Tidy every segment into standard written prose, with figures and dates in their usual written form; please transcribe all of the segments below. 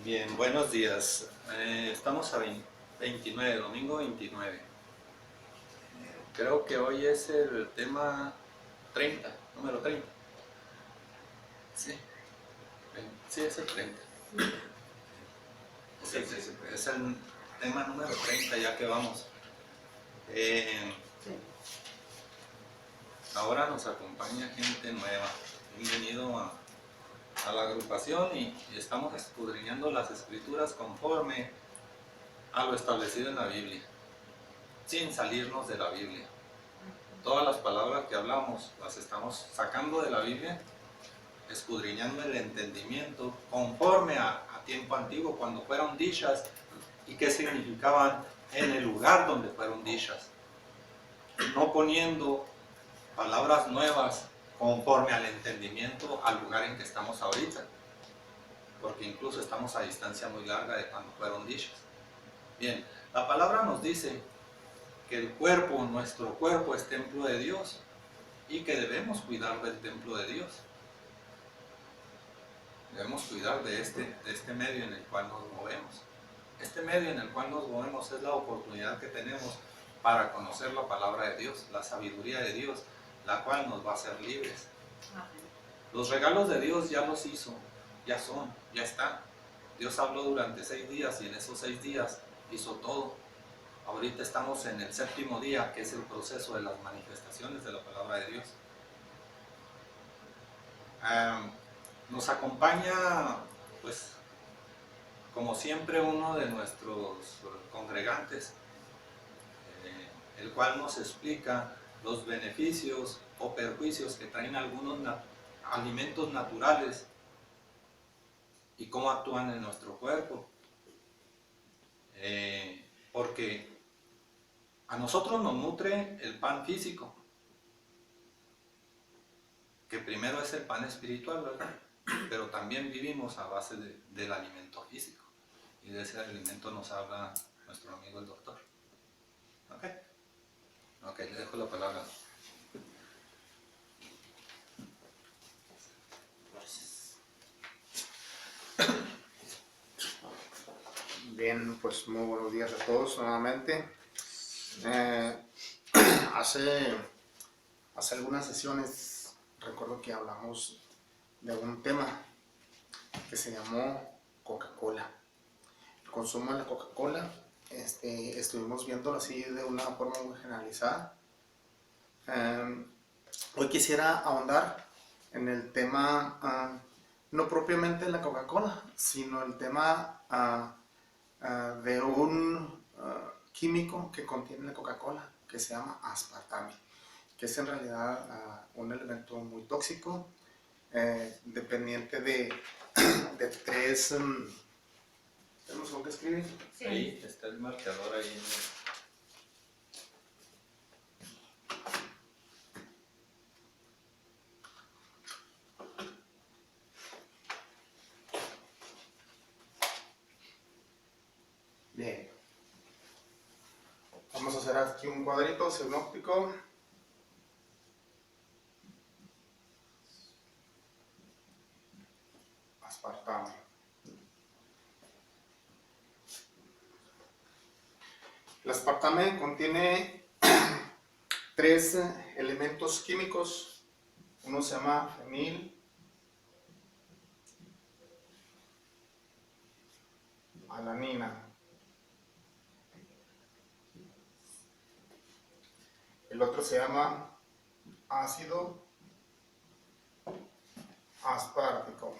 Bien, buenos días. Estamos a 29, domingo 29. Creo que hoy es el tema 30, número 30. Sí, sí es el 30. Sí, es el tema número 30 ya que vamos. Ahora nos acompaña gente nueva. Bienvenido a la agrupación y estamos escudriñando las escrituras conforme a lo establecido en la Biblia, sin salirnos de la Biblia. Todas las palabras que hablamos las estamos sacando de la Biblia, escudriñando el entendimiento conforme a tiempo antiguo, cuando fueron dichas y qué significaban en el lugar donde fueron dichas, no poniendo palabras nuevas conforme al entendimiento al lugar en que estamos ahorita, porque incluso estamos a distancia muy larga de cuando fueron dichas. Bien, la palabra nos dice que el cuerpo, nuestro cuerpo, es templo de Dios y que debemos cuidar del templo de Dios. Debemos cuidar de este medio en el cual nos movemos. Este medio en el cual nos movemos es la oportunidad que tenemos para conocer la palabra de Dios, la sabiduría de Dios, la cual nos va a hacer libres. Los regalos de Dios ya los hizo, ya son, ya están. Dios habló durante 6 días y en esos 6 días hizo todo. Ahorita estamos en el 7º día, que es el proceso de las manifestaciones de la palabra de Dios. Nos acompaña, pues, como siempre, uno de nuestros congregantes, el cual nos explica los beneficios o perjuicios que traen algunos alimentos naturales y cómo actúan en nuestro cuerpo. Porque a nosotros nos nutre el pan físico, que primero es el pan espiritual, ¿verdad? Pero también vivimos a base del alimento físico. Y de ese alimento nos habla nuestro amigo el doctor. Ok, le dejo la palabra. Bien, pues muy buenos días a todos nuevamente. Hace algunas sesiones recuerdo que hablamos de un tema que se llamó Coca-Cola. El consumo de la Coca-Cola, estuvimos viéndolo así de una forma muy generalizada. Hoy quisiera ahondar en el tema, no propiamente la Coca-Cola, sino el tema de un químico que contiene la Coca-Cola, que se llama aspartame, que es en realidad un elemento muy tóxico, dependiente de tres... ¿Tenemos algo que escribir? Sí. Ahí está el marcador ahí. Bien. Vamos a hacer aquí un cuadrito sinóptico. Aspartame. El aspartame contiene 3 elementos químicos. Uno se llama fenil, alanina. El otro se llama ácido aspartico.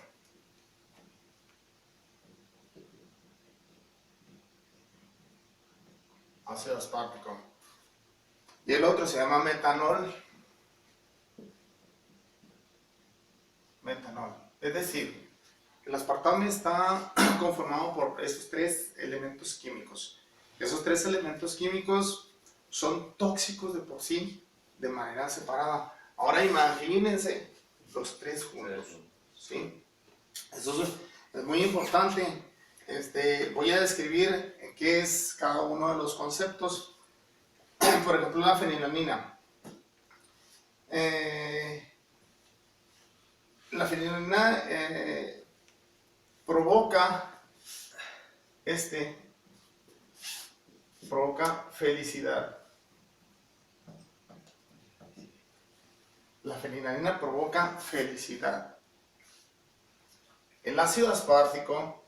Ácido aspartico. Y el otro se llama metanol. Metanol. Es decir, el aspartame está conformado por esos 3 elementos químicos. Esos 3 elementos químicos son tóxicos de por sí, de manera separada. Ahora imagínense los 3 juntos, ¿sí? Eso es muy importante. Voy a describir qué es cada uno de los conceptos. Por ejemplo, la fenilalanina. La fenilalanina provoca este provoca felicidad. La fenilalanina provoca felicidad. El ácido aspartico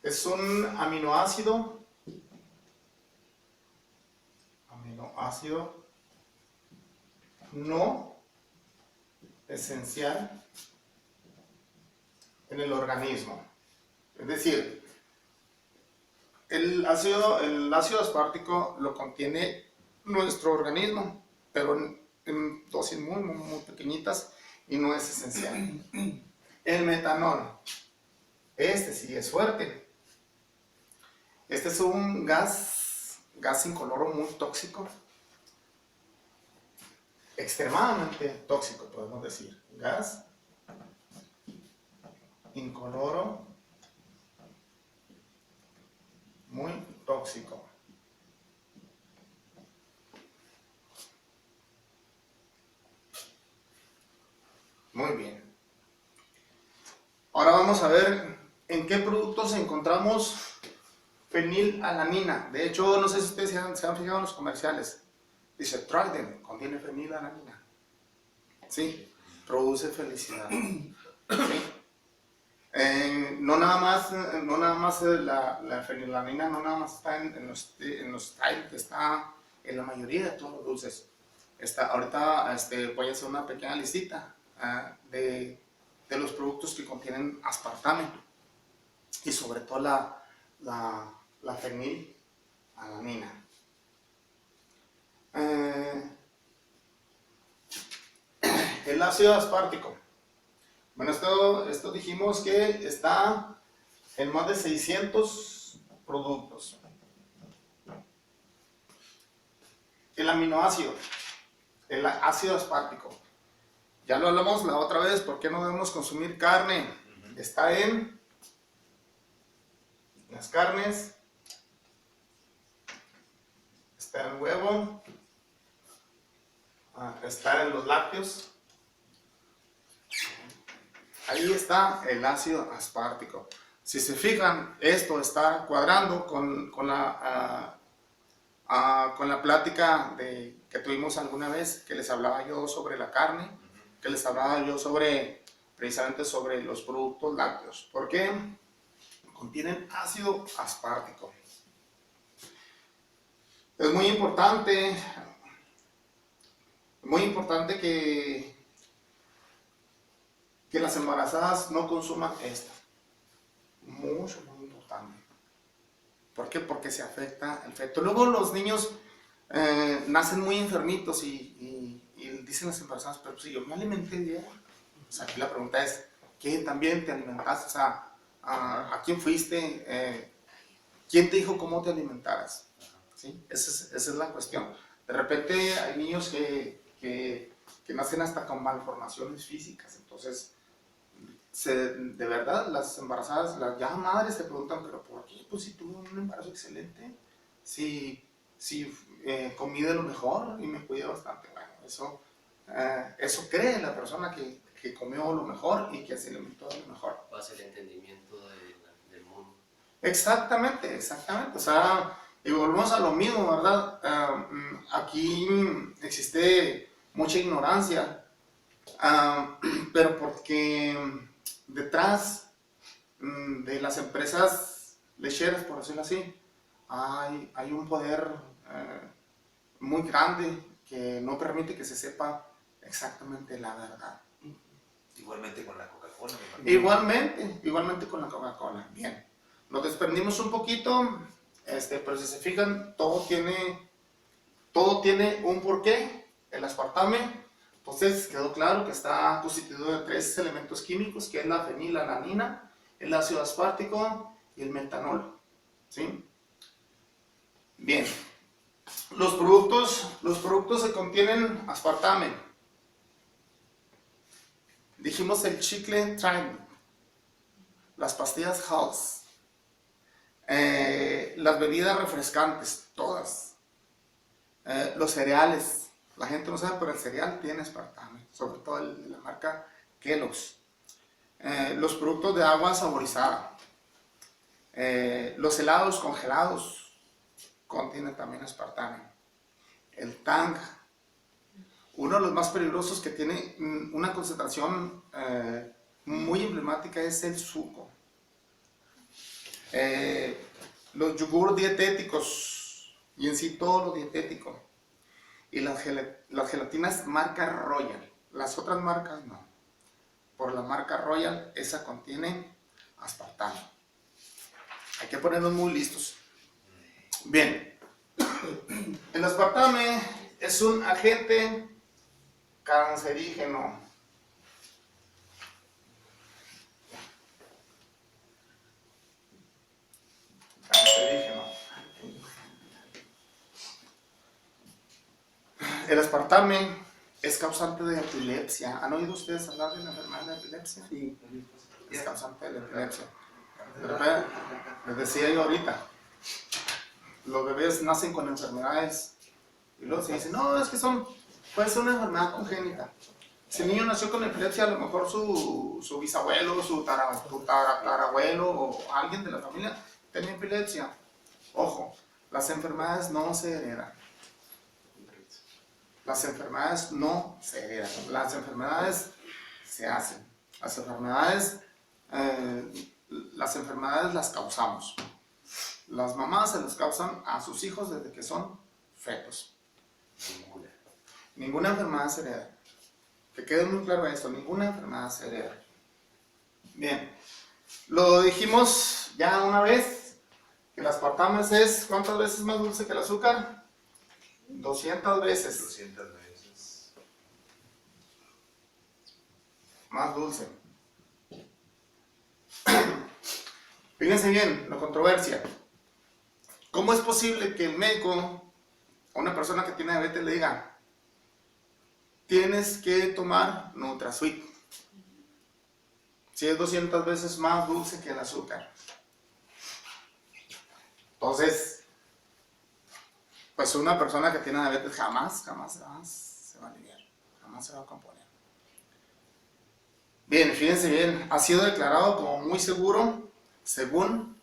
es un aminoácido no esencial en el organismo. Es decir, el ácido aspartico lo contiene nuestro organismo, pero en dosis muy pequeñitas y no es esencial. El metanol, este sí es fuerte. Este es un gas incoloro muy tóxico, extremadamente tóxico, podemos decir. Gas incoloro muy tóxico. Muy bien. Ahora vamos a ver en qué productos encontramos fenilalanina. De hecho, no sé si ustedes se han fijado en los comerciales. Dice Trident, contiene fenilalanina. Sí, produce felicidad. ¿Sí? No nada más la fenilalanina no nada más está en los Trident, está en la mayoría de todos los dulces. Ahorita voy a hacer una pequeña listita de los productos que contienen aspartame y sobre todo la fenilalanina. El ácido aspartico. Bueno, esto dijimos que está en más de 600 productos. El aminoácido, el ácido aspartico. Ya lo hablamos la otra vez, ¿por qué no debemos consumir carne? Está en las carnes, está en el huevo, está en los lácteos. Ahí está el ácido aspartico. Si se fijan, esto está cuadrando con la plática que tuvimos alguna vez, que les hablaba yo sobre la carne, que les hablaba yo precisamente sobre los productos lácteos. ¿Por qué? Contienen ácido aspartico. Es muy importante que las embarazadas no consuman esto. Muy importante. ¿Por qué? Porque se afecta el feto. Luego los niños nacen muy enfermitos y dicen las embarazadas, pero si yo me alimenté bien. O sea, aquí la pregunta es, ¿qué también te alimentaste? O sea, ¿a quién fuiste? ¿Quién te dijo cómo te alimentaras? ¿Sí? Esa es la cuestión. De repente hay niños que nacen hasta con malformaciones físicas, entonces de verdad las embarazadas, las ya madres se preguntan, ¿pero por qué? Pues si tuve un embarazo excelente, si comí de lo mejor y me cuidé bastante. Bueno, eso cree la persona que comió lo mejor y que se alimentó de lo mejor. Pasa el entendimiento del mundo. Exactamente. O sea, y volvemos a lo mismo, ¿verdad? Aquí existe mucha ignorancia, pero porque detrás de las empresas lecheras, por decirlo así, hay un poder muy grande que no permite que se sepa exactamente la verdad. Igualmente con la Coca-Cola. Igualmente con la Coca-Cola. Bien, nos desprendimos un poquito, pero si se fijan, todo tiene un porqué. El aspartame, entonces quedó claro que está constituido de 3 elementos químicos, que es la fenilalanina, el ácido aspartico y el metanol. ¿Sí? Bien, los productos que contienen aspartame. Dijimos el chicle Trident, las pastillas Halls, las bebidas refrescantes, todas, los cereales. La gente no sabe, pero el cereal tiene aspartame, sobre todo el de la marca Kellogg's. Los productos de agua saborizada, Los helados congelados contienen también aspartame. El Tang, uno de los más peligrosos que tiene una concentración muy emblemática es el suco. Los yogur dietéticos y en sí todo lo dietético. Y las gelatinas marca Royal. Las otras marcas no. Por la marca Royal, esa contiene aspartame. Hay que ponernos muy listos. Bien. El aspartame es un agente cancerígeno. El aspartame es causante de epilepsia. ¿Han oído ustedes hablar de la enfermedad de epilepsia? Sí. Es causante de la epilepsia. Les decía yo ahorita, los bebés nacen con enfermedades y luego se dice, no, es que puede ser una enfermedad congénita. Si el niño nació con epilepsia, a lo mejor su bisabuelo, su tatarabuelo o alguien de la familia tenía epilepsia. Ojo, las enfermedades no se heredan. Las enfermedades no se heredan. Las enfermedades se hacen. Las enfermedades las causamos. Las mamás se las causan a sus hijos desde que son fetos. Ninguna enfermedad se hereda. Que quede muy claro esto, ninguna enfermedad se hereda. Bien, lo dijimos ya una vez, que el aspartame es ¿cuántas veces más dulce que el azúcar? 200 veces. 200 veces. Más dulce. Fíjense bien, la controversia. ¿Cómo es posible que el médico a una persona que tiene diabetes le diga, tienes que tomar NutraSweet, si es 200 veces más dulce que el azúcar? Entonces, pues una persona que tiene diabetes jamás se va a aliviar, jamás se va a componer. Bien, fíjense bien, ha sido declarado como muy seguro según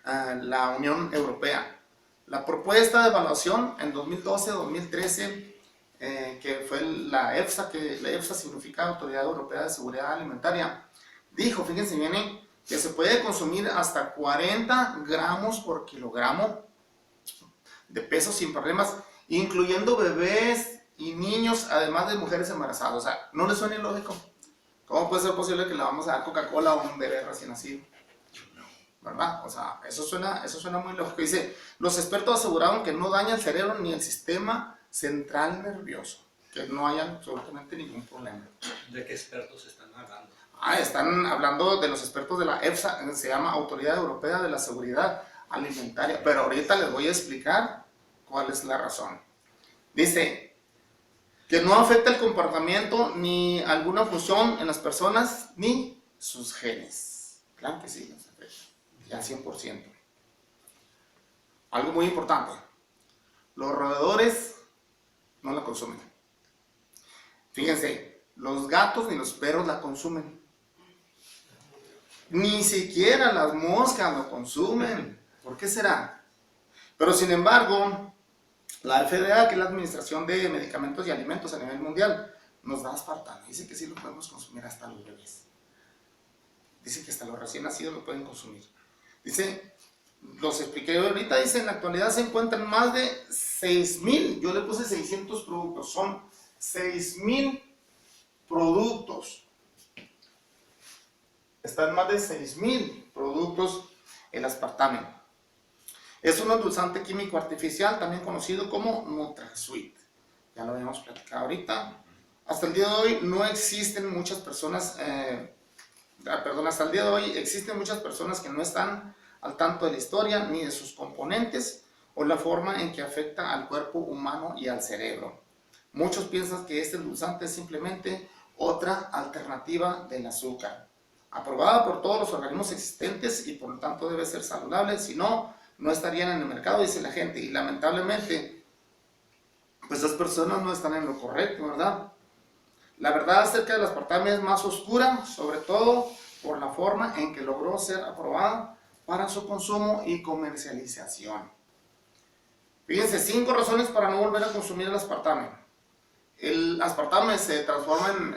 la Unión Europea. La propuesta de evaluación en 2012-2013, que fue la EFSA, que la EFSA significa Autoridad Europea de Seguridad Alimentaria, dijo, fíjense bien, que se puede consumir hasta 40 gramos por kilogramo de peso sin problemas, incluyendo bebés y niños, además de mujeres embarazadas. O sea, ¿no les suena ilógico? ¿Cómo puede ser posible que le vamos a dar Coca-Cola a un bebé recién nacido? ¿Verdad? O sea, eso suena muy lógico. Dice, los expertos aseguraron que no daña el cerebro ni el sistema central nervioso, que no haya absolutamente ningún problema. ¿De qué expertos están hablando? Están hablando de los expertos de la EFSA, se llama Autoridad Europea de la Seguridad Alimentaria, pero ahorita les voy a explicar cuál es la razón. Dice que no afecta el comportamiento ni alguna función en las personas ni sus genes. Claro que sí, nos afecta, ya 100%. Algo muy importante, los roedores no la consumen. Fíjense, los gatos ni los perros la consumen. Ni siquiera las moscas lo consumen. ¿Por qué será? Pero sin embargo, la FDA, que es la Administración de Medicamentos y Alimentos a nivel mundial, nos da aspartame. Dice que sí lo podemos consumir hasta los bebés. Dice que hasta los recién nacidos lo pueden consumir. Dice, los expliqué ahorita, dice, en la actualidad se encuentran más de 6,000, yo le puse 600 productos, son 6,000 productos. Están más de 6,000 productos el aspartame. Es un endulzante químico artificial, también conocido como NutraSweet. Ya lo habíamos platicado ahorita. Hasta el día de hoy no existen muchas personas, hasta el día de hoy existen muchas personas que no están al tanto de la historia ni de sus componentes o la forma en que afecta al cuerpo humano y al cerebro. Muchos piensan que este endulzante es simplemente otra alternativa del azúcar, aprobada por todos los organismos existentes y por lo tanto debe ser saludable, si no, no estarían en el mercado, dice la gente, y lamentablemente, pues las personas no están en lo correcto, ¿verdad? La verdad acerca del aspartame es más oscura, sobre todo por la forma en que logró ser aprobada para su consumo y comercialización. Fíjense, 5 razones para no volver a consumir el aspartame. El aspartame se transforma en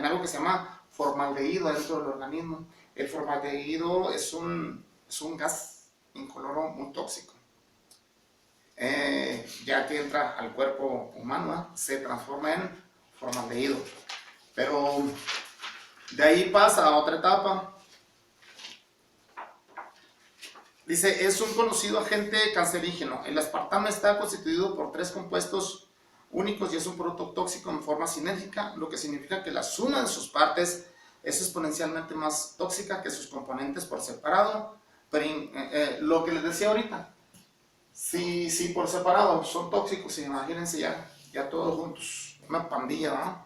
algo que se llama formaldehído dentro del organismo. El formaldehído es un gas incoloro muy tóxico. Ya que entra al cuerpo humano, se transforma en formaldehído. Pero de ahí pasa a otra etapa. Dice, es un conocido agente cancerígeno. El aspartame está constituido por 3 compuestos únicos y es un producto tóxico en forma sinérgica, lo que significa que la suma de sus partes es exponencialmente más tóxica que sus componentes por separado. Pero lo que les decía ahorita, si por separado son tóxicos, imagínense ya todos juntos, una pandilla, ¿no?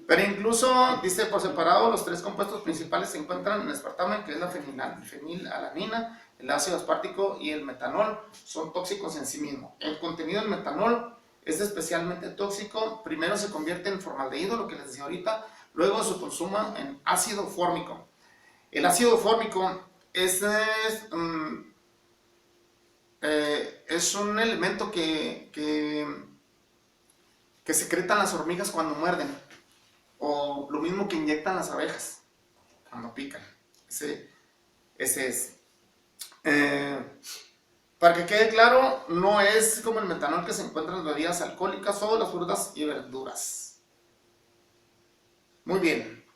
Pero incluso, dice, por separado, los 3 compuestos principales se encuentran en el aspartame, que es la fenilalanina, el ácido aspartico y el metanol. Son tóxicos en sí mismos. El contenido del metanol es especialmente tóxico. Primero se convierte en formaldehído, lo que les decía ahorita, luego se consuma en ácido fórmico. El ácido fórmico es un elemento que secretan las hormigas cuando muerden, o lo mismo que inyectan las abejas cuando pican. Ese es. Para que quede claro, no es como el metanol que se encuentra en las bebidas alcohólicas o las frutas y verduras. Muy bien.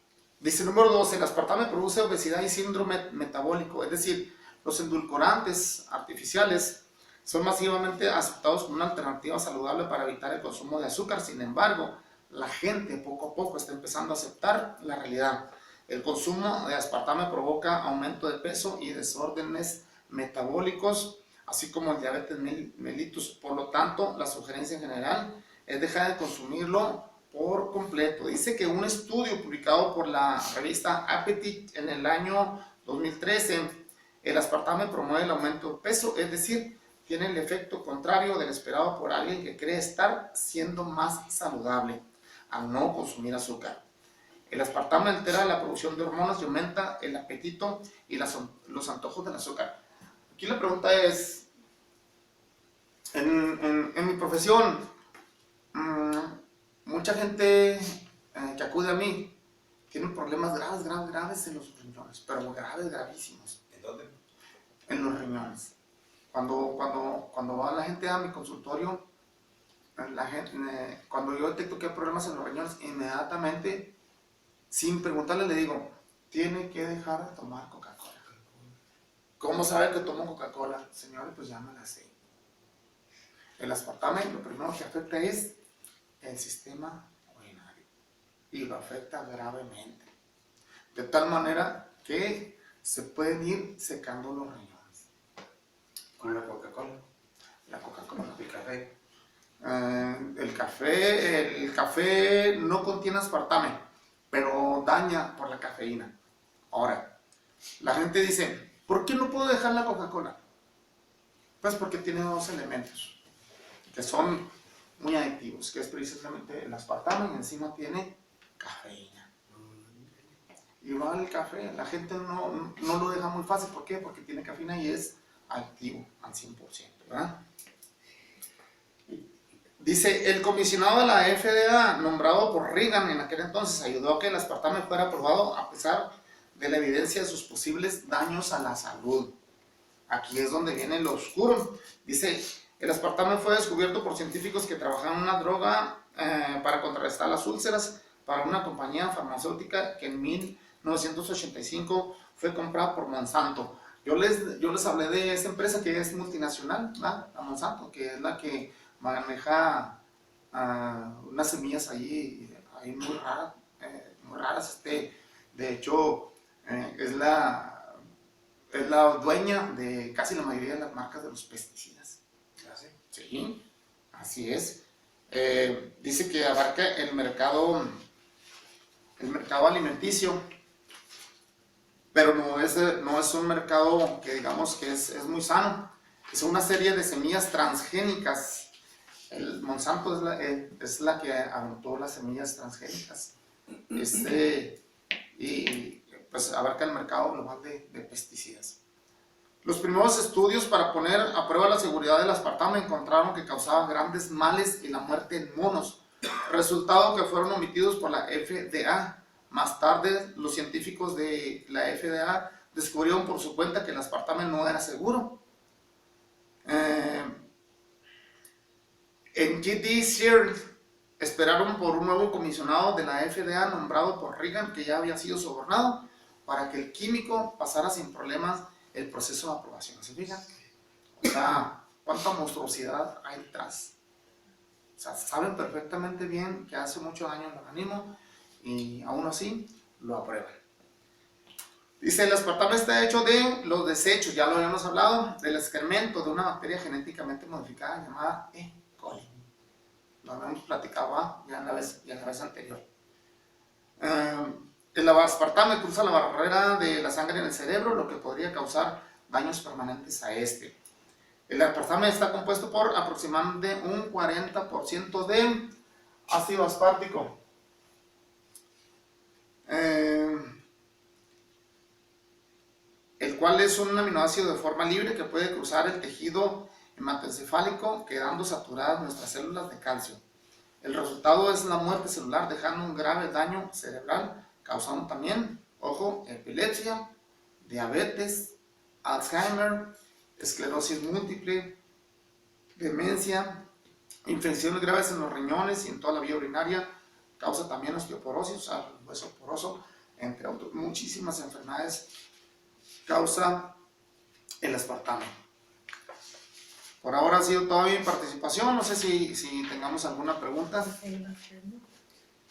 Dice número 12, el aspartame produce obesidad y síndrome metabólico, es decir, los endulcorantes artificiales son masivamente aceptados como una alternativa saludable para evitar el consumo de azúcar. Sin embargo, la gente poco a poco está empezando a aceptar la realidad. El consumo de aspartame provoca aumento de peso y desórdenes metabólicos, así como el diabetes mellitus. Por lo tanto, la sugerencia en general es dejar de consumirlo por completo. Dice que un estudio publicado por la revista Appetit en el año 2013, el aspartame promueve el aumento de peso, es decir, tiene el efecto contrario del esperado por alguien que cree estar siendo más saludable al no consumir azúcar. El aspartame altera la producción de hormonas y aumenta el apetito y los antojos del azúcar. Aquí la pregunta es, en mi profesión, mucha gente que acude a mí tiene problemas graves en los riñones, pero gravísimos. ¿En dónde? En los riñones. Cuando va la gente a mi consultorio, cuando yo detecto que hay problemas en los riñones, inmediatamente, sin preguntarle, le digo, tiene que dejar de tomar Coca-Cola. ¿Cómo sabe que tomo Coca-Cola? Señores, pues ya me la sé. El aspartame lo primero que afecta es el sistema urinario y lo afecta gravemente, de tal manera que se pueden ir secando los riñones. ¿Con la Coca-Cola? La Coca-Cola. ¿El café? El café no contiene aspartame, pero daña por la cafeína. Ahora, la gente dice, ¿por qué no puedo dejar la Coca-Cola? Pues porque tiene 2 elementos que son muy adictivos, que es precisamente el aspartame y encima tiene cafeína. Igual el café, la gente no lo deja muy fácil. ¿Por qué? Porque tiene cafeína y es activo al 100%, ¿verdad? Dice, el comisionado de la FDA, nombrado por Reagan en aquel entonces, ayudó a que el aspartame fuera aprobado a pesar de la evidencia de sus posibles daños a la salud. Aquí es donde viene lo oscuro. Dice, el aspartame fue descubierto por científicos que trabajaban en una droga para contrarrestar las úlceras para una compañía farmacéutica que en 1985 fue comprada por Monsanto. Yo les hablé de esa empresa que es multinacional, ¿verdad? La Monsanto, que es la que maneja unas semillas ahí muy raras. De hecho, es la dueña de casi la mayoría de las marcas de los pesticidas. ¿Ah, sí? Sí, así es. Dice que abarca el mercado alimenticio, pero no es un mercado que digamos que es muy sano. Es una serie de semillas transgénicas. El Monsanto es la que anotó las semillas transgénicas. pues abarca el mercado global de pesticidas. Los primeros estudios para poner a prueba la seguridad del aspartame encontraron que causaba grandes males y la muerte en monos, resultado que fueron omitidos por la FDA. Más tarde, los científicos de la FDA descubrieron por su cuenta que el aspartame no era seguro. En GD Sears esperaron por un nuevo comisionado de la FDA nombrado por Reagan, que ya había sido sobornado, para que el químico pasara sin problemas el proceso de aprobación. ¿Se fijan? O sea, cuánta monstruosidad hay detrás. O sea, saben perfectamente bien que hace mucho daño al organismo y aún así lo aprueban. Dice, el aspartame está hecho de los desechos, ya lo habíamos hablado, del excremento de una bacteria genéticamente modificada llamada E. coli. Lo habíamos platicado ya en la vez anterior. El aspartame cruza la barrera de la sangre en el cerebro, lo que podría causar daños permanentes a este. El aspartame está compuesto por aproximadamente un 40% de ácido aspartico. El cual es un aminoácido de forma libre que puede cruzar el tejido hematoencefálico, quedando saturadas nuestras células de calcio. El resultado es la muerte celular, dejando un grave daño cerebral, causando también, ojo, epilepsia, diabetes, Alzheimer, esclerosis múltiple, demencia, infecciones graves en los riñones y en toda la vía urinaria, causa también osteoporosis, o sea, el hueso poroso, entre otras muchísimas enfermedades, causa el aspartame. Por ahora ha sido toda mi participación, no sé si tengamos alguna pregunta.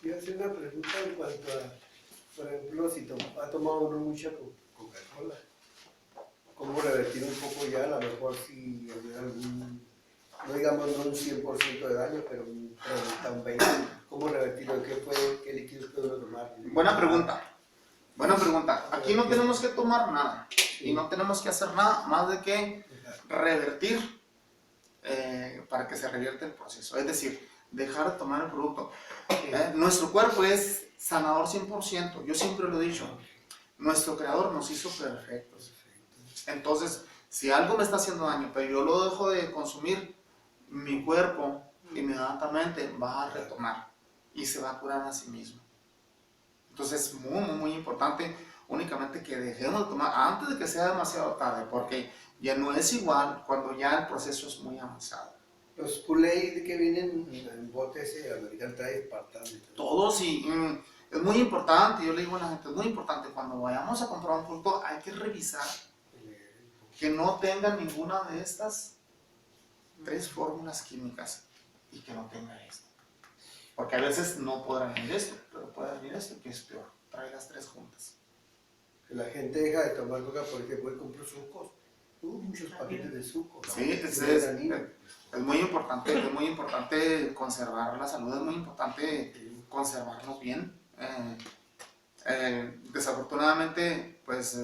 Yo hacer una pregunta en cuanto a, por ejemplo, si ha tomado uno mucha Coca-Cola, ¿cómo revertir un poco ya? A lo mejor si hay algún, no digamos no un 100% de daño, pero un 30, un 20, ¿cómo revertirlo? ¿Qué líquidos puede uno tomar? Buena pregunta. Buena pregunta. Aquí no tenemos que tomar nada y no tenemos que hacer nada más de que revertir para que se revierta el proceso. Es decir, dejar de tomar el producto. Nuestro cuerpo es sanador 100%. Yo siempre lo he dicho. Nuestro creador nos hizo perfectos. Entonces, si algo me está haciendo daño, pero yo lo dejo de consumir, mi cuerpo inmediatamente va a retomar y se va a curar a sí mismo. Entonces es muy importante únicamente que dejemos de tomar antes de que sea demasiado tarde, porque ya no es igual cuando ya el proceso es muy avanzado. Los Kool-Aid que vienen en botes americanos trae aspartame. Todos y es muy importante, yo le digo a la gente, es muy importante cuando vayamos a comprar un producto hay que revisar que no tenga ninguna de estas 3 fórmulas químicas y que no tenga esto. Porque a veces no podrá venir esto, pero puede venir esto que es peor. Trae las 3 juntas. Que la gente deja de tomar coca porque puede comprar sucos. Muchos paquetes de sucos. Sí, es muy importante conservar la salud, es muy importante conservarnos bien. Desafortunadamente, pues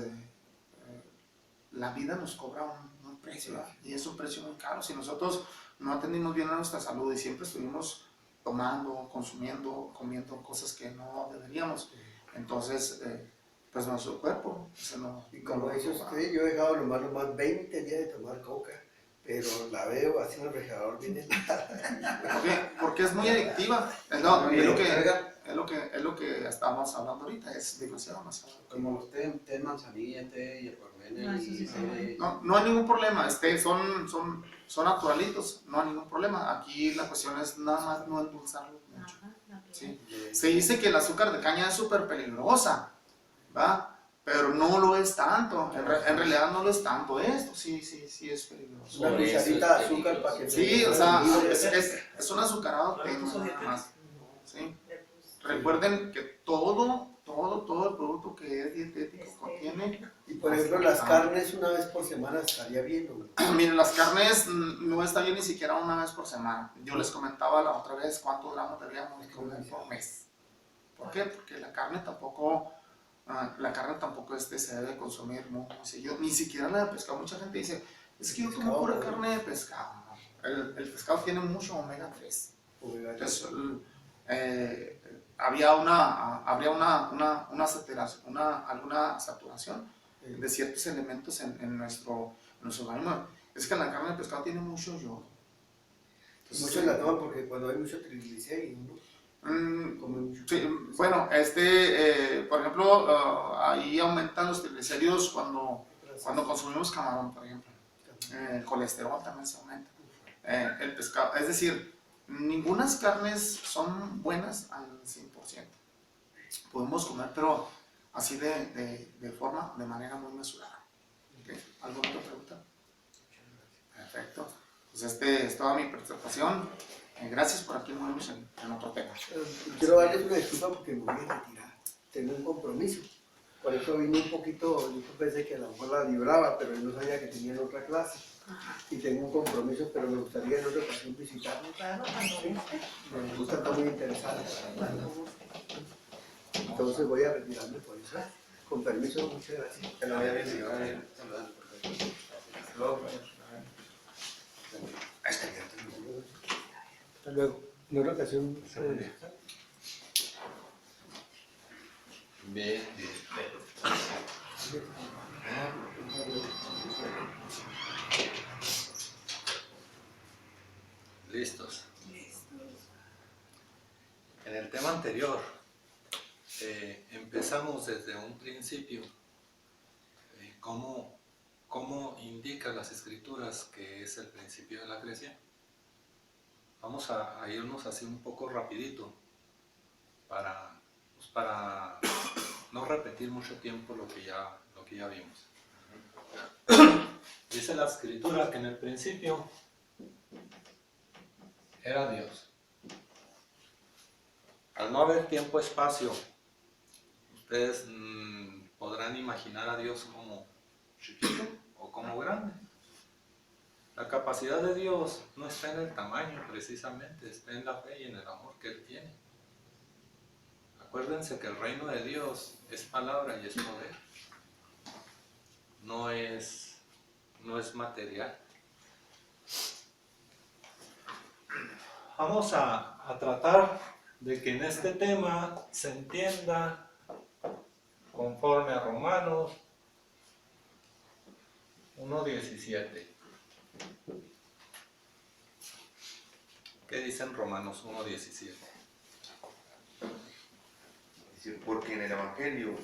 la vida nos cobra un precio, ¿verdad? Y es un precio muy caro. Si nosotros no atendimos bien a nuestra salud y siempre estuvimos tomando, consumiendo, comiendo cosas que no deberíamos, entonces pues nuestro cuerpo se nos... Y como dice usted, yo he dejado nomás 20 días de tomar coca, pero la veo así en el refrigerador bien helada. Porque es muy adictiva, es lo que estamos hablando ahorita, es demasiado. Como los té manzanilla, té hierbabuena y No hay ningún problema, son naturalitos, no hay ningún problema. Aquí la cuestión es nada más no endulzarlo mucho. ¿Sí? Se dice que el azúcar de caña es súper peligrosa, ¿va? Pero no lo es tanto, en realidad no lo es tanto. Esto sí es peligroso. Una cucharita de azúcar para que... Sí, o sea, es un azucarado que nada más. ¿Sí? Recuerden que todo el producto que es dietético contiene... Y por ejemplo, las carnes una vez por semana estaría bien, ¿no? Miren, las carnes no está bien ni siquiera una vez por semana. Yo les comentaba la otra vez cuántos gramos deberíamos comer por mes. ¿Por qué? Porque la carne tampoco se debe consumir muy seguido. Ni siquiera la de pescado. Mucha gente dice, es que yo como pura carne de pescado. El pescado tiene mucho omega 3. Entonces, habría una saturación, alguna saturación de ciertos elementos en nuestro organismo. Es que la carne de pescado tiene mucho yodo. Entonces, Muchos la toman porque cuando hay mucho triglicéridos, ¿no? Comen mucho. sí, bueno, por ejemplo, ahí aumentan los triglicéridos cuando consumimos camarón, por ejemplo. El colesterol también se aumenta. El pescado, es decir, ningunas carnes son buenas al 100%. Podemos comer, pero así de manera muy mesurada. ¿Okay? ¿Alguna otra pregunta? Perfecto. Pues es toda mi presentación. Gracias por aquí, nos vemos en otro tema. Quiero darles una disculpa porque me voy a retirar. Tengo un compromiso. Por eso vine un poquito, yo pensé que a lo mejor la libraba, pero yo no sabía que tenían otra clase. Y tengo un compromiso, pero me gustaría en otra ocasión visitarlo. ¿Sí? Me gusta, está muy interesante. Entonces voy a retirarme por eso. Con permiso, muchas gracias. Que no vaya bien, que vaya bien. Hasta luego. En otra ocasión. Bien, bien. Listos. En el tema anterior empezamos desde un principio cómo indican las escrituras que es el principio de la creación. Vamos a irnos así un poco rapidito para no repetir mucho tiempo lo que ya vimos. Dice la escritura que en el principio era Dios. Al no haber tiempo-espacio, ustedes podrán imaginar a Dios como chiquito o como grande. La capacidad de Dios no está en el tamaño precisamente, está en la fe y en el amor que Él tiene. Acuérdense que el reino de Dios es palabra y es poder. No es material. Vamos a tratar de que en este tema se entienda conforme a Romanos 1:17. ¿Qué dicen Romanos 1:17? Dice, porque en el Evangelio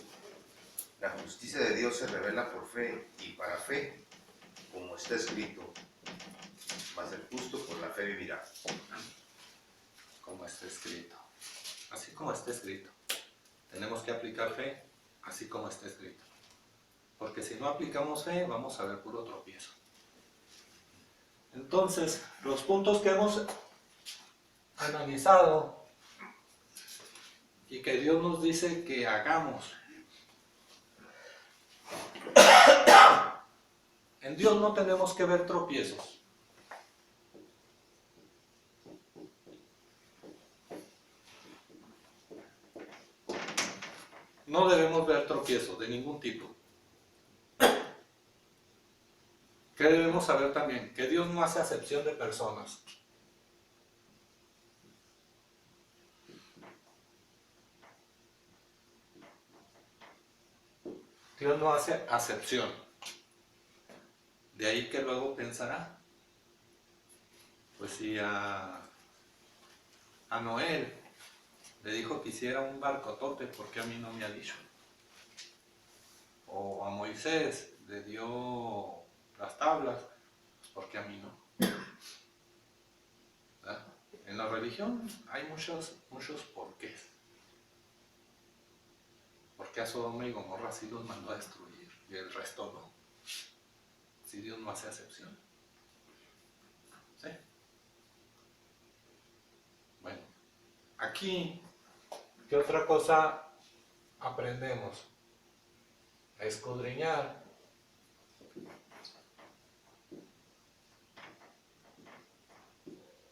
la justicia de Dios se revela por fe y para fe, como está escrito, mas el justo por la fe vivirá. Como está escrito. Así como está escrito. Tenemos que aplicar fe así como está escrito. Porque si no aplicamos fe, vamos a ver puro tropiezo. Entonces, los puntos que hemos analizado y que Dios nos dice que hagamos. En Dios no tenemos que ver tropiezos. No debemos ver tropiezos de ningún tipo. ¿Qué debemos saber también? Que Dios no hace acepción de personas. Dios no hace acepción. De ahí que luego pensará, pues si a Noé le dijo que hiciera un barcotote, ¿por qué a mí no me ha dicho? O a Moisés le dio las tablas, pues ¿por qué a mí no? ¿Verdad? En la religión hay muchos porqués. ¿Por qué a Sodoma y Gomorra sí los mandó a destruir y el resto no? Si Dios no hace acepción. ¿Sí? Bueno, aquí, ¿qué otra cosa aprendemos? A escudriñar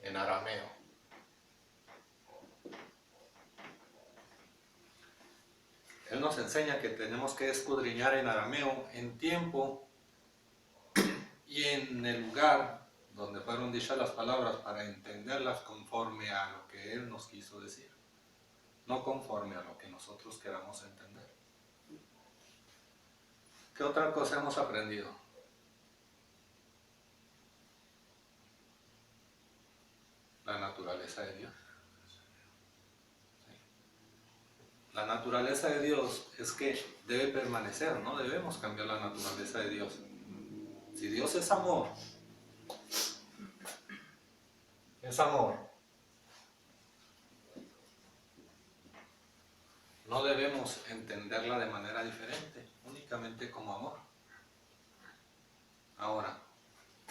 en arameo. Él nos enseña que tenemos que escudriñar en arameo en tiempo y en el lugar donde fueron dichas las palabras para entenderlas conforme a lo que Él nos quiso decir. no conforme a lo que nosotros queramos entender. ¿Qué otra cosa hemos aprendido? La naturaleza de Dios. La naturaleza de Dios es que debe permanecer, no debemos cambiar la naturaleza de Dios. Si Dios es amor, no debemos entenderla de manera diferente, únicamente como amor. Ahora,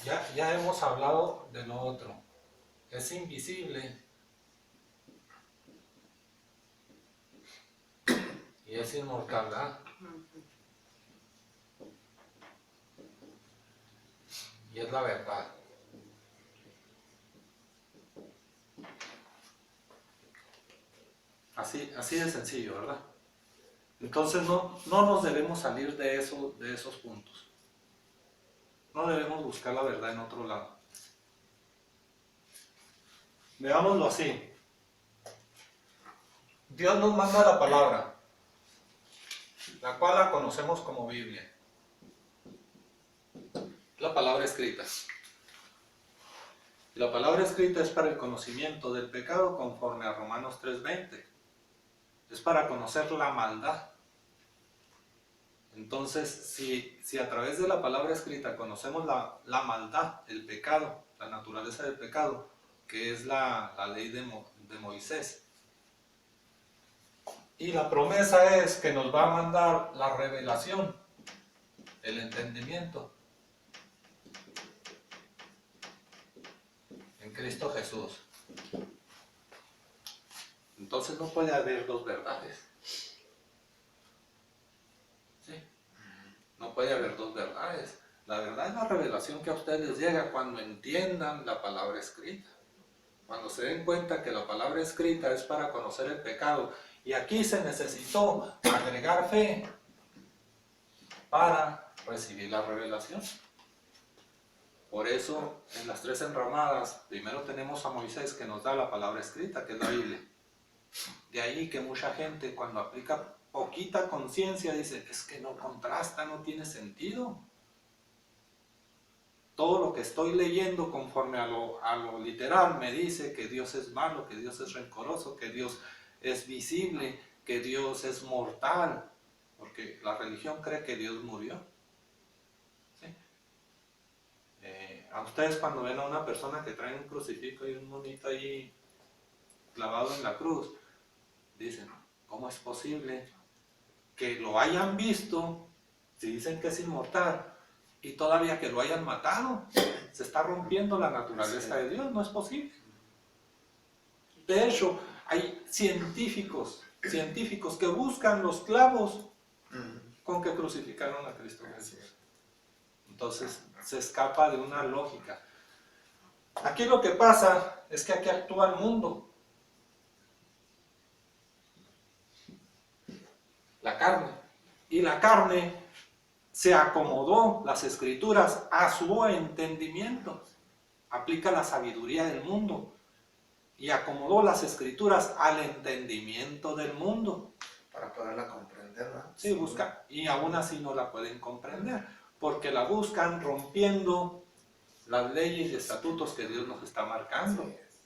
ya hemos hablado de lo otro. Es invisible y es inmortal, ¿verdad? Y es la verdad. Así de sencillo, ¿verdad? Entonces no nos debemos salir de esos puntos. No debemos buscar la verdad en otro lado. Veámoslo así. Dios nos manda la palabra, la cual la conocemos como Biblia. La palabra escrita. Y la palabra escrita es para el conocimiento del pecado conforme a Romanos 3:20. Es para conocer la maldad. Entonces, si a través de la palabra escrita conocemos la maldad, el pecado, la naturaleza del pecado, que es la ley de Moisés, y la promesa es que nos va a mandar la revelación, el entendimiento, en Cristo Jesús. Entonces no puede haber dos verdades. ¿Sí? No puede haber dos verdades. La verdad es la revelación que a ustedes les llega cuando entiendan la palabra escrita. Cuando se den cuenta que la palabra escrita es para conocer el pecado. Y aquí se necesitó agregar fe para recibir la revelación. Por eso, en las tres enramadas, primero tenemos a Moisés que nos da la palabra escrita, que es la Biblia. De ahí que mucha gente cuando aplica poquita conciencia dice, es que no contrasta, no tiene sentido. Todo lo que estoy leyendo conforme a lo literal me dice que Dios es malo, que Dios es rencoroso, que Dios es visible, que Dios es mortal. Porque la religión cree que Dios murió. ¿Sí? A ustedes cuando ven a una persona que trae un crucifijo y un monito ahí clavado en la cruz, dicen, ¿cómo es posible que lo hayan visto, si dicen que es inmortal, y todavía que lo hayan matado? Se está rompiendo la naturaleza de Dios, no es posible. De hecho, hay científicos que buscan los clavos con que crucificaron a Cristo Jesús. Entonces, se escapa de una lógica. Aquí lo que pasa es que aquí actúa el mundo. La carne. Y la carne se acomodó las escrituras a su entendimiento. Aplica la sabiduría del mundo. Y acomodó las escrituras al entendimiento del mundo. Para poderla comprender, ¿no? Sí, busca. Y aún así no la pueden comprender. Porque la buscan rompiendo las leyes y estatutos que Dios nos está marcando. Así es.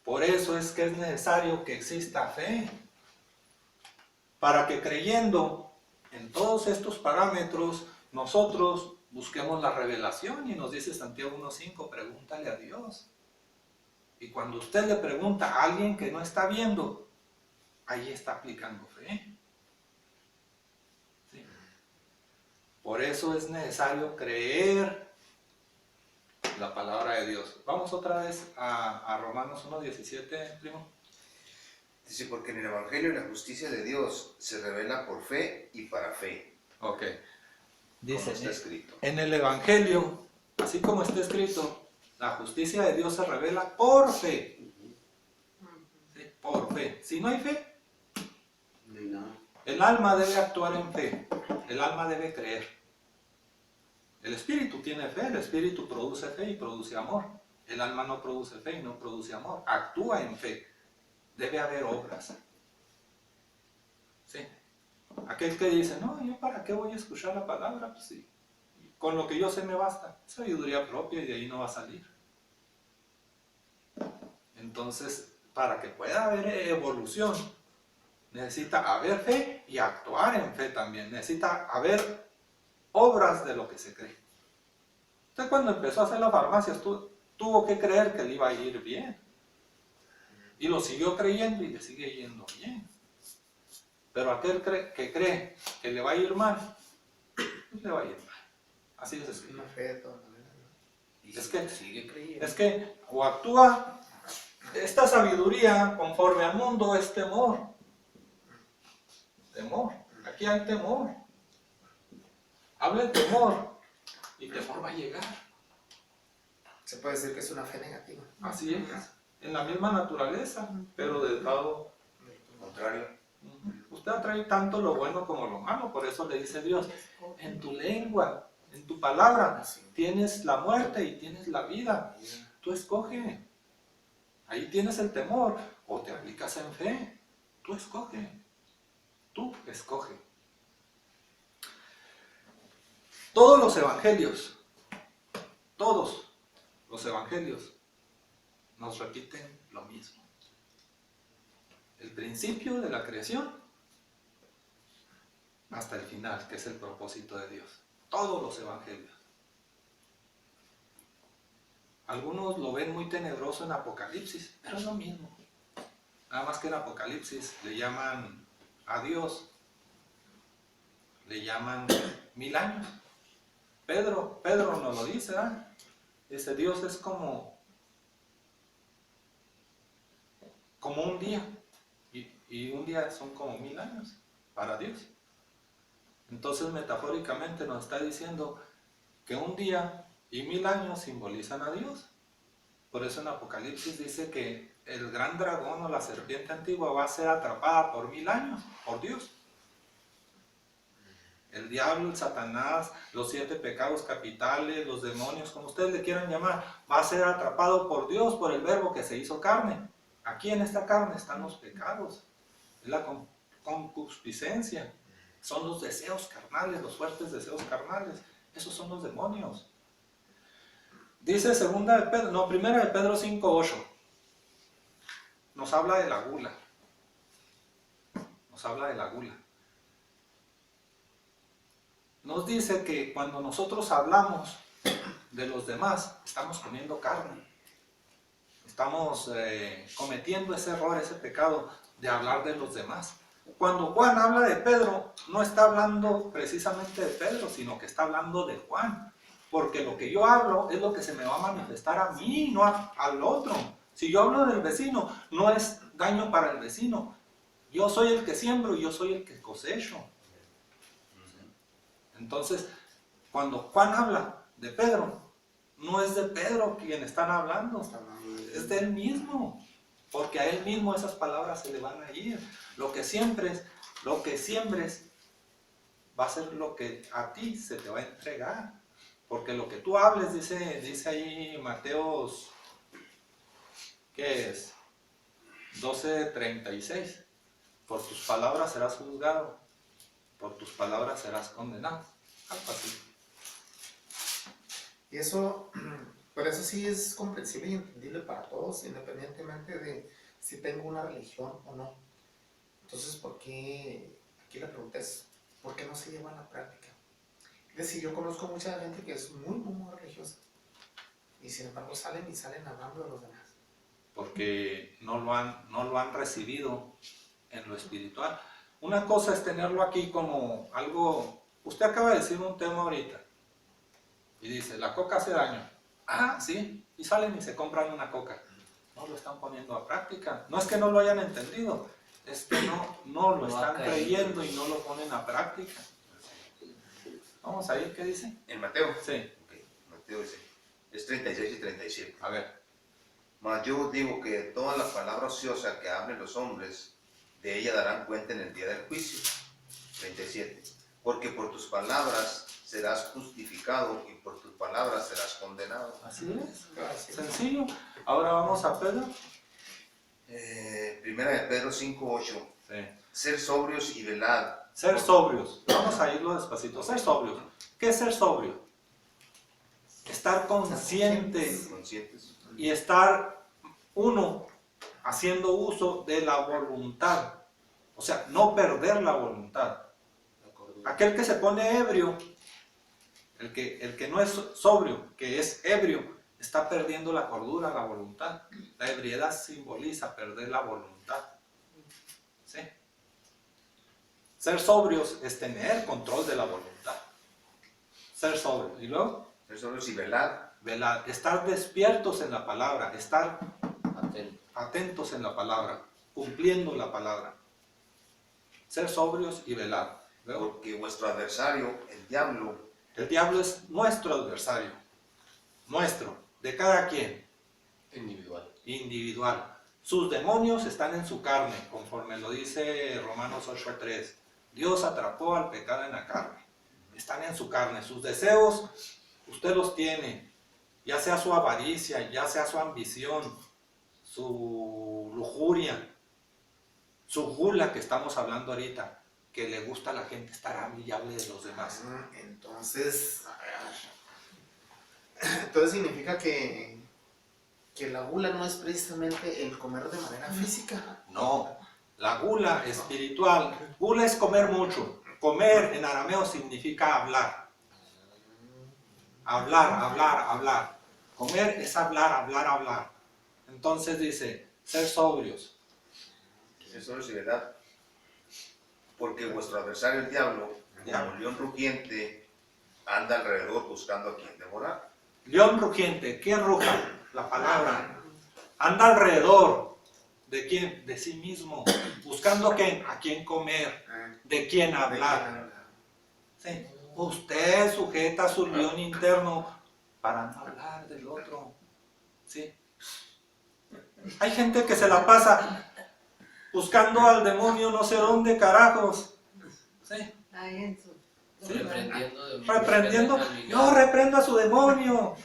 Por eso es que es necesario que exista fe. Para que creyendo en todos estos parámetros, nosotros busquemos la revelación. Y nos dice Santiago 1:5, pregúntale a Dios. Y cuando usted le pregunta a alguien que no está viendo, ahí está aplicando fe. ¿Sí? Por eso es necesario creer la palabra de Dios. Vamos otra vez a Romanos 1:17, primo. Dice, porque en el Evangelio la justicia de Dios se revela por fe y para fe. Ok. Como Dice, está escrito. en el Evangelio, así como está escrito, la justicia de Dios se revela por fe. ¿Sí? Por fe. Si no hay fe, No hay nada. el alma debe actuar en fe. El alma debe creer. El espíritu tiene fe, el espíritu produce fe y produce amor. El alma no produce fe y no produce amor. Actúa en fe. debe haber obras. Sí. Aquel que dice, no, ¿yo para qué voy a escuchar la palabra? Pues sí, con lo que yo sé me basta. Sabiduría propia y de ahí no va a salir. Entonces, para que pueda haber evolución, necesita haber fe y actuar en fe también. Necesita haber obras de lo que se cree. Usted cuando empezó a hacer las farmacias tuvo que creer que le iba a ir bien. Y lo siguió creyendo y le sigue yendo bien. Pero aquel que cree que le va a ir mal, pues le va a ir mal. Así es Es una fe de todas maneras, ¿no? Y Es que- sigue creyendo. Es que o actúa, esta sabiduría conforme al mundo es temor. Temor. Aquí hay temor. Habla el temor y temor va a llegar. Se puede decir que es una fe negativa. Así es. En la misma naturaleza, pero del lado Contrario. usted atrae tanto lo bueno como lo malo, por eso le dice Dios, en tu lengua, en tu palabra, tienes la muerte y tienes la vida. Tú escoge. Ahí tienes el temor, o te aplicas en fe. Tú escoge. Tú escoge. Todos los evangelios nos repiten lo mismo. El principio de la creación hasta el final, que es el propósito de Dios. Todos los evangelios. Algunos lo ven muy tenebroso en Apocalipsis, pero es lo mismo. Nada más que en Apocalipsis le llaman a Dios, le llaman 1000 años. Pedro nos lo dice, ¿verdad? Dice, Dios es como un día, y un día son como 1000 años para Dios. Entonces, metafóricamente nos está diciendo que un día y 1000 años simbolizan a Dios. Por eso en Apocalipsis dice que el gran dragón o la serpiente antigua va a ser atrapada por 1000 años, por Dios. El diablo, el Satanás, los 7 pecados capitales, los demonios, como ustedes le quieran llamar, va a ser atrapado por Dios, por el verbo que se hizo carne. Aquí en esta carne están los pecados, es la concupiscencia, son los deseos carnales, los fuertes deseos carnales, esos son los demonios. Dice primera de Pedro 5:8, nos habla de la gula, Nos dice que cuando nosotros hablamos de los demás, estamos comiendo carne. Estamos cometiendo ese error, ese pecado de hablar de los demás. Cuando Juan habla de Pedro, no está hablando precisamente de Pedro, sino que está hablando de Juan. Porque lo que yo hablo es lo que se me va a manifestar a mí, no al otro. Si yo hablo del vecino, no es daño para el vecino. Yo soy el que siembro y yo soy el que cosecho. Entonces, cuando Juan habla de Pedro, no es de Pedro quien están hablando, es de él mismo, porque a él mismo esas palabras se le van a ir. Lo que siembres va a ser lo que a ti se te va a entregar, porque lo que tú hables, dice ahí Mateos, ¿qué es? 12:36, por tus palabras serás juzgado, por tus palabras serás condenado. Algo así. Y eso, por eso sí es comprensible y entendible para todos, independientemente de si tengo una religión o no. Entonces, ¿por qué? Aquí la pregunta es, ¿por qué no se lleva a la práctica? Es decir, yo conozco mucha gente que es muy religiosa y sin embargo salen hablando de los demás. Porque no lo han recibido en lo espiritual. Una cosa es tenerlo aquí como algo. Usted acaba de decir un tema ahorita y dice, la coca hace daño. Ah, sí, y salen y se compran una coca. No lo están poniendo a práctica. No es que no lo hayan entendido, es que no lo están creyendo y no lo ponen a práctica. Vamos a ir, ¿qué dice? ¿En Mateo? Sí. Okay. Mateo dice, es 36 y 37. A ver. Mas yo os digo que toda la palabra ociosa que hablen los hombres, de ella darán cuenta en el día del juicio. 37. Porque por tus palabras serás justificado y por tus palabras serás condenado. Así es. Gracias. Sencillo. Ahora vamos a Pedro. Primera de Pedro 5:8. Sí. Ser sobrios y velad. Ser sobrios. Vamos a irlo despacito. Ser sobrios. ¿Qué es ser sobrio? Estar consciente Conscientes. y estar uno haciendo uso de la voluntad. O sea, no perder la voluntad. Aquel que se pone ebrio, el que no es sobrio, que es ebrio, está perdiendo la cordura, la voluntad. La ebriedad simboliza perder la voluntad. ¿Sí? Ser sobrios es tener control de la voluntad. Ser sobrios. Y luego, Ser sobrios y velad. velar, estar despiertos en la palabra, estar Atento. atentos en la palabra, cumpliendo la palabra. Ser sobrios y velar. Luego, Porque vuestro adversario, el diablo, el diablo es nuestro adversario, nuestro, de cada quien, Individual. individual. Sus demonios están en su carne, conforme lo dice Romanos 8:3. Dios atrapó al pecado en la carne. Están en su carne. Sus deseos, usted los tiene, ya sea su avaricia, ya sea su ambición, su lujuria, su gula que estamos hablando ahorita, que le gusta a la gente estar hable y hable de los demás. Entonces, entonces significa que la gula no es precisamente el comer de manera física. No, la gula espiritual, gula es comer mucho. Comer en arameo significa hablar. Hablar. Comer es hablar. Entonces dice, ser sobrios. ser sobrios y velad. Porque vuestro adversario, el diablo, como león rugiente, anda alrededor buscando a quien devorar. León rugiente, ¿quién ruja? La palabra. Anda alrededor. ¿De quién? De sí mismo. Buscando a quién comer, de quién hablar. Sí. Usted sujeta su león interno para no hablar del otro. ¿Sí? Hay gente que se la pasa buscando al demonio no sé dónde carajos. ¿Sí? Ahí en su... Sí. Reprendiendo. Yo reprendo a su demonio.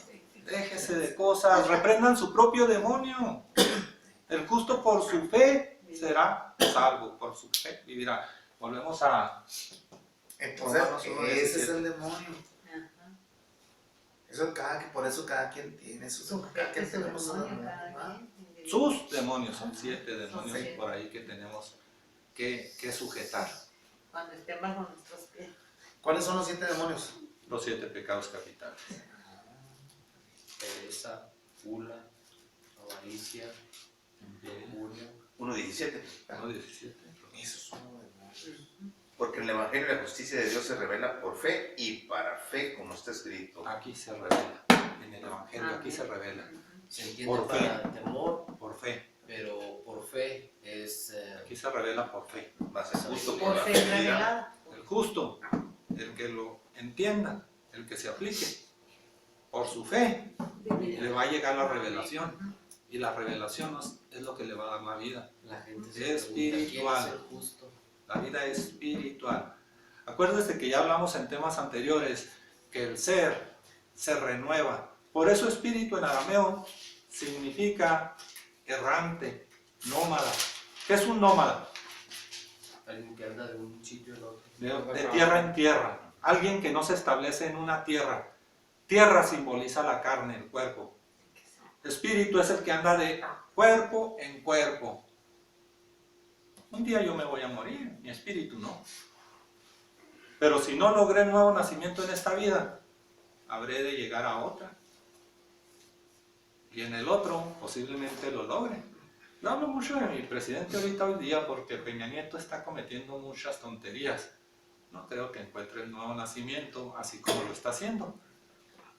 Déjese de cosas. Reprendan su propio demonio. El justo por su fe será salvo. Por su fe vivirá. Volvemos a... Entonces, Romanos 1:17. ese es el demonio. Ajá. Por eso cada quien tiene cada quien tenemos un demonio. Sus demonios. Son 7 demonios Sí. por ahí que tenemos que sujetar. Cuando estén bajo nuestros pies. ¿Cuáles son los 7 demonios? Los 7 pecados capitales. Pereza, gula, avaricia, lujuria. 1:17. 1:17. Esos son los demonios. Porque en el Evangelio la justicia de Dios se revela por fe y para fe, como está escrito. Aquí se revela. En el Evangelio aquí se revela. Se entiende Por para temor, Por fe. pero por fe es Aquí se revela por fe. Más el justo por Por la fe fe. revelada. El justo, el que lo entienda, el que se aplique, por su fe, le va a llegar la revelación. Y la revelación es lo que le va a dar la vida. la gente se Espiritual. pregunta, ¿quién es el justo? La vida es espiritual. Acuérdense que ya hablamos en temas anteriores que el ser se renueva. Por eso espíritu en arameo significa errante, nómada. ¿Qué es un nómada? Alguien que anda de un sitio al otro. De tierra en tierra. Alguien que no se establece en una tierra. Tierra simboliza la carne, el cuerpo. Espíritu es el que anda de cuerpo en cuerpo. Un día yo me voy a morir, mi espíritu no. Pero si no logré el nuevo nacimiento en esta vida, habré de llegar a otra. Y en el otro posiblemente lo logre. Yo hablo mucho de mi presidente ahorita hoy día porque Peña Nieto está cometiendo muchas tonterías. No creo que encuentre el nuevo nacimiento así como lo está haciendo.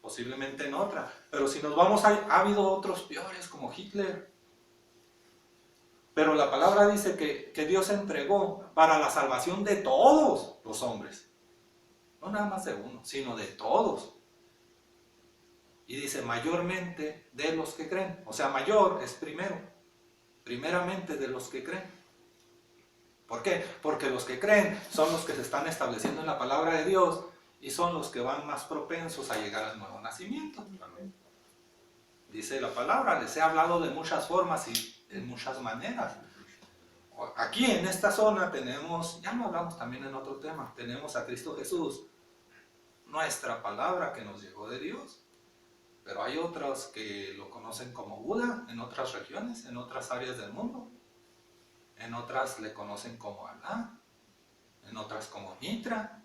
Posiblemente en otra. Pero si nos vamos, ha habido otros peores como Hitler. Pero la palabra dice que Dios entregó para la salvación de todos los hombres. No nada más de uno, sino de todos. Y dice mayormente de los que creen. O sea, mayor es primero. Primeramente de los que creen. ¿Por qué? Porque los que creen son los que se están estableciendo en la palabra de Dios y son los que van más propensos a llegar al nuevo nacimiento. Dice la palabra, les he hablado de muchas formas y en muchas maneras. Aquí en esta zona tenemos, ya lo hablamos también en otro tema, tenemos a Cristo Jesús, nuestra palabra que nos llegó de Dios. Pero hay otros que lo conocen como Buda en otras regiones, en otras áreas del mundo. En otras le conocen como Alá, en otras como Mitra.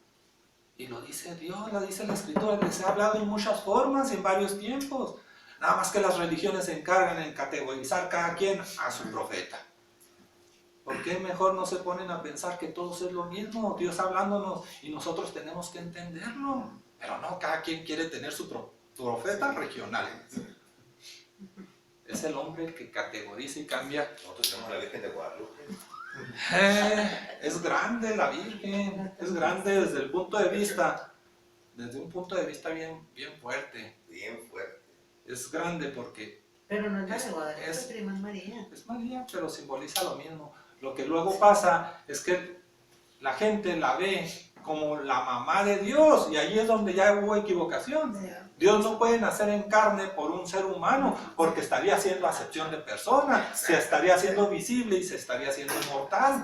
Y lo dice Dios, lo dice la Escritura, que se ha hablado en muchas formas, en varios tiempos. Nada más que las religiones se encargan en categorizar cada quien a su profeta. ¿Por qué mejor no se ponen a pensar que todos es lo mismo? Dios hablándonos y nosotros tenemos que entenderlo. Pero no, cada quien quiere tener su profeta regional. Es el hombre el que categoriza y cambia. Nosotros tenemos la Virgen de Guadalupe. Es grande la Virgen, es grande desde el punto de vista, desde un punto de vista bien fuerte. Bien fuerte. Es grande porque Pero no es la de Guadalupe, es- prima es María. es María, pero simboliza lo mismo. Lo que luego pasa es que la gente la ve como la mamá de Dios y ahí es donde ya hubo equivocación. Dios no puede nacer en carne por un ser humano porque estaría haciendo acepción de personas, se estaría haciendo visible y se estaría haciendo mortal.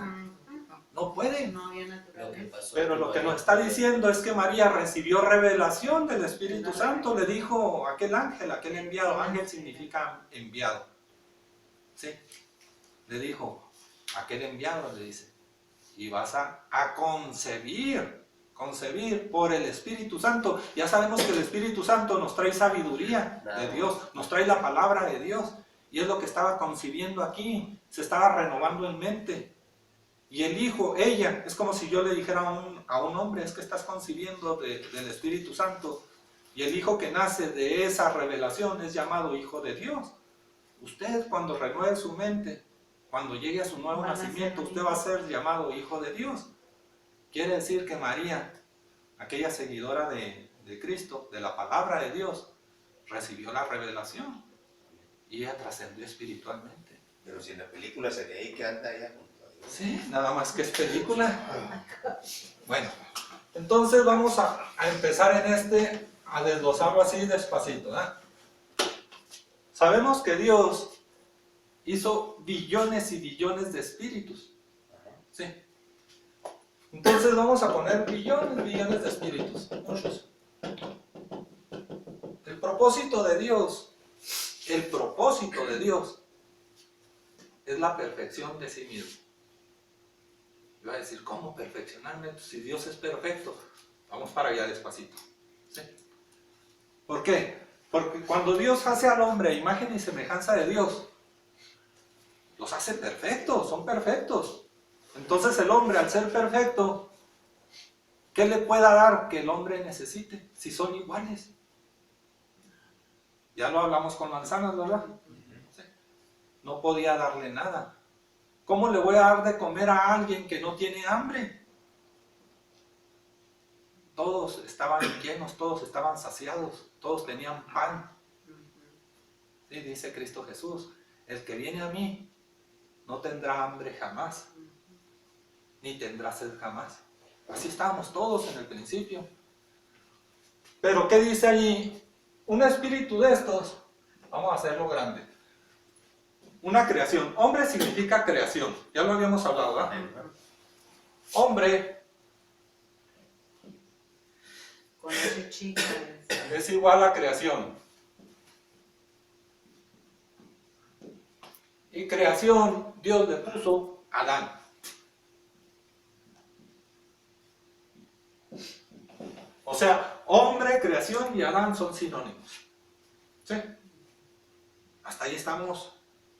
No puede. No había Lo que naturaleza. pasó Pero con lo que María. nos está diciendo es que María recibió revelación del Espíritu Santo, le dijo aquel ángel, aquel enviado. Ángel significa enviado. Sí. Le dijo, aquel enviado le dice, y vas a concebir por el Espíritu Santo. Ya sabemos que el Espíritu Santo nos trae sabiduría de Dios, nos trae la palabra de Dios. Y es lo que estaba concibiendo aquí, se estaba renovando en mente. Y el hijo, ella, es como si yo le dijera a un hombre, es que estás concibiendo del Espíritu Santo. Y el hijo que nace de esa revelación es llamado hijo de Dios. Usted cuando renueve su mente, cuando llegue a su nuevo Van a ser nacimiento, lo usted mismo. va a ser llamado hijo de Dios. Quiere decir que María, aquella seguidora de Cristo, de la palabra de Dios, recibió la revelación y ella trascendió espiritualmente. Pero si en la película se ve ahí que anda ella junto a Dios. Sí, nada más que es película. Bueno, entonces vamos a empezar a desglosarlo así despacito, ¿eh? Sabemos que Dios hizo billones y billones de espíritus. Sí. Entonces vamos a poner billones de espíritus. Muchos. El propósito de Dios es la perfección de sí mismo. Iba a decir, ¿cómo perfeccionarme? Si Dios es perfecto. Vamos para allá despacito. ¿Sí? ¿Por qué? Porque cuando Dios hace al hombre a imagen y semejanza de Dios, los hace perfectos, son perfectos. Entonces el hombre, al ser perfecto, ¿qué le pueda dar que el hombre necesite si son iguales? Ya lo hablamos con manzanas, ¿verdad? Sí. No podía darle nada. ¿Cómo le voy a dar de comer a alguien que no tiene hambre? Todos estaban llenos, todos estaban saciados, todos tenían pan. Sí, dice Cristo Jesús, el que viene a mí no tendrá hambre jamás, ni tendrá sed jamás. Así estábamos todos en el principio. Pero ¿qué dice allí? Un espíritu de estos, vamos a hacerlo grande. Una creación. Hombre significa creación. Ya lo habíamos hablado, ¿verdad? Hombre Con ese chico. es igual a creación. Y creación, Dios le puso Adán. O sea, hombre, creación y Adán son sinónimos. ¿Sí? Hasta ahí estamos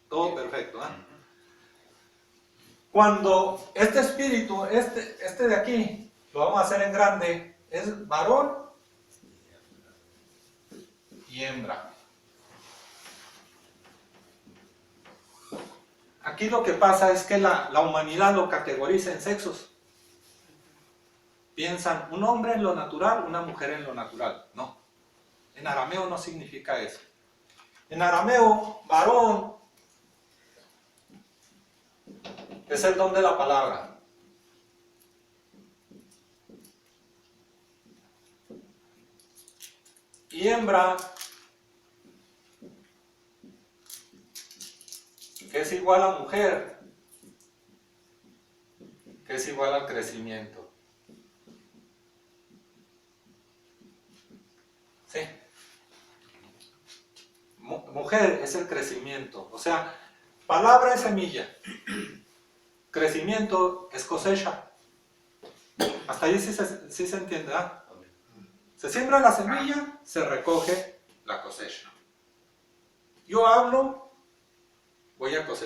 todo perfecto, ¿eh? Cuando este espíritu, este de aquí, lo vamos a hacer en grande, es varón y hembra. Aquí lo que pasa es que la humanidad lo categoriza en sexos. Piensan un hombre en lo natural, una mujer en lo natural. No. En arameo no significa eso. En arameo, varón es el don de la palabra. Y hembra ¿Qué es igual a mujer? ¿Qué es igual al crecimiento? Sí. Mujer es el crecimiento. O sea, palabra es semilla. Crecimiento es cosecha. Hasta ahí sí se entiende, ¿ah? Se siembra la semilla, se recoge la cosecha. Yo hablo, voy a cosechar.